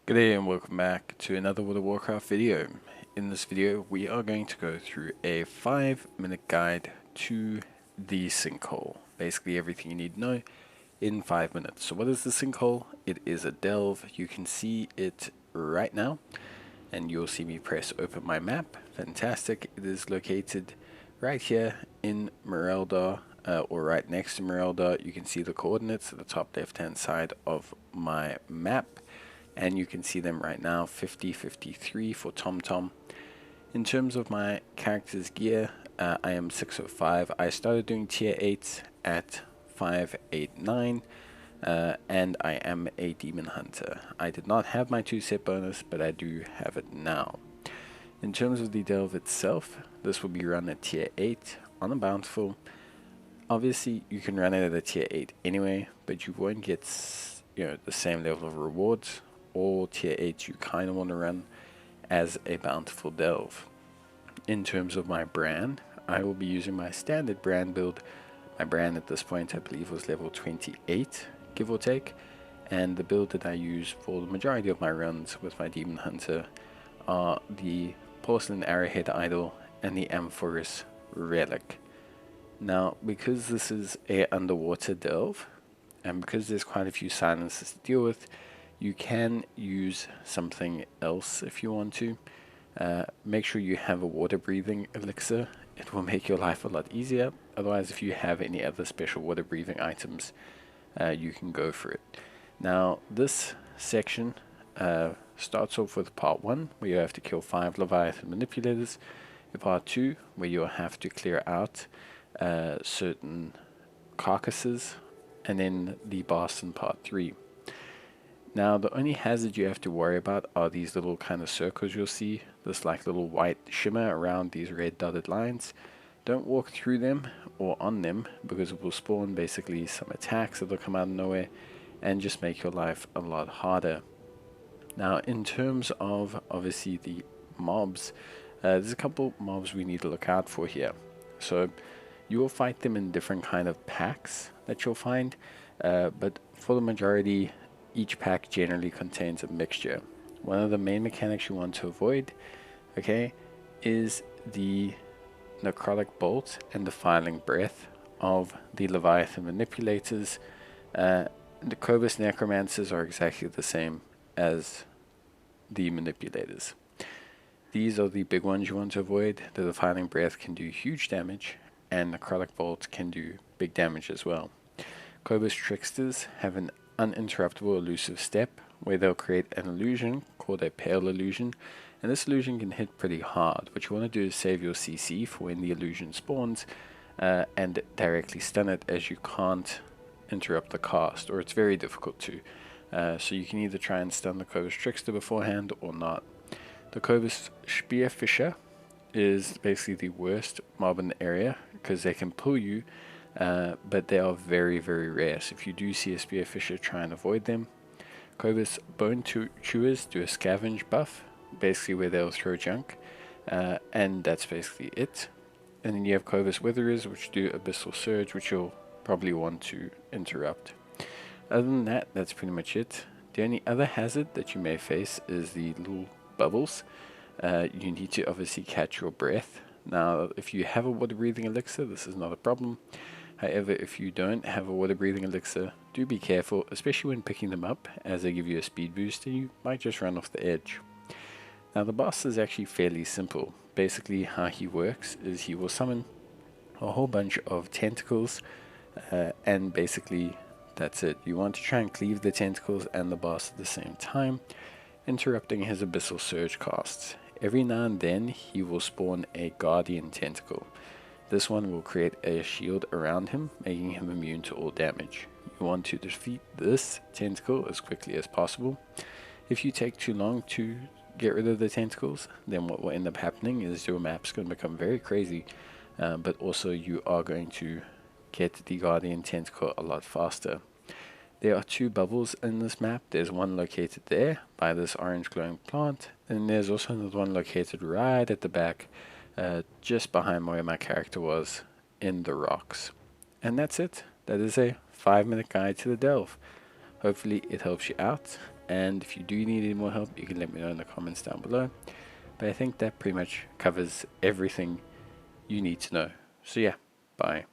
G'day and welcome back to another World of Warcraft video. In this video we are going to go through a 5-minute guide to the sinkhole. Basically everything you need to know in 5 minutes. So what is the sinkhole? It is a delve. You can see it right now and you'll see me press open my map. Fantastic. It is located right here in Merelda, or right next to Merelda. You can see the coordinates at the top left hand side of my map. And you can see them right now, 50, 53 for TomTom. In terms of my character's gear, I am 605. I started doing tier 8 at 589, and I am a demon hunter. I did not have my 2-set bonus, but I do have it now. In terms of the delve itself, this will be run at tier 8 on a bountiful. Obviously, you can run it at a tier 8 anyway, but you won't get the same level of rewards. All tier 8 you kind of want to run as a bountiful delve. In terms of my Brann, I will be using my standard Brann build. My Brann at this point I believe was level 28, give or take, and the build that I use for the majority of my runs with my Demon Hunter are the Porcelain Arrowhead Idol and the Amphorus Relic. Now, because this is a underwater delve, and because there's quite a few silences to deal with, you can use something else if you want to. Make sure you have a water breathing elixir. It will make your life a lot easier. Otherwise, if you have any other special water breathing items, you can go for it. Now, this section starts off with part 1, where you have to kill 5 Leviathan manipulators. Part 2, where you'll have to clear out certain carcasses, and then the boss in part 3. Now, the only hazard you have to worry about are these little kind of circles you'll see, this like little white shimmer around these red dotted lines. Don't walk through them or on them, because it will spawn basically some attacks that will come out of nowhere and just make your life a lot harder. Now, in terms of obviously the mobs, there's a couple mobs we need to look out for here. So you will fight them in different kind of packs that you'll find, but for the majority, each pack generally contains a mixture. One of the main mechanics you want to avoid, okay, is the necrotic bolt and defiling breath of the Leviathan manipulators. The Cobus necromancers are exactly the same as the manipulators. These are the big ones you want to avoid. The defiling breath can do huge damage, and necrotic bolt can do big damage as well. Cobus tricksters have an uninterruptible elusive step where they'll create an illusion called a pale illusion, and this illusion can hit pretty hard. What you want to do is save your CC for when the illusion spawns, and directly stun it, as you can't interrupt the cast, or it's very difficult to. So you can either try and stun the Cobus trickster beforehand or not. The Cobus Spearfisher is basically the worst mob in the area because they can pull you, but they are very, very rare. So if you do see a Spearfisher, try and avoid them. Cobus Bone Chewers do a scavenge buff, basically where they'll throw junk, and that's basically it. And then you have Cobus Witherers, which do Abyssal Surge, which you'll probably want to interrupt. Other than that, that's pretty much it. The only other hazard that you may face is the little bubbles. You need to obviously catch your breath. Now, if you have a water breathing elixir, this is not a problem. However, if you don't have a water breathing elixir, do be careful, especially when picking them up, as they give you a speed boost and you might just run off the edge. Now, the boss is actually fairly simple. Basically, how he works is he will summon a whole bunch of tentacles, and basically that's it. You want to try and cleave the tentacles and the boss at the same time, interrupting his Abyssal Surge casts. Every now and then he will spawn a Guardian Tentacle. This one will create a shield around him, making him immune to all damage. You want to defeat this tentacle as quickly as possible. If you take too long to get rid of the tentacles, then what will end up happening is your map's going to become very crazy, but also you are going to get the Guardian Tentacle a lot faster. There are 2 bubbles in this map. There's one located there by this orange glowing plant, and there's also another one located right at the back, just behind where my character was in the rocks. And that's it. That is a 5-minute guide to the delve. Hopefully it helps you out, and if you do need any more help, you can let me know in the comments down below. But I think that pretty much covers everything you need to know. So yeah, bye.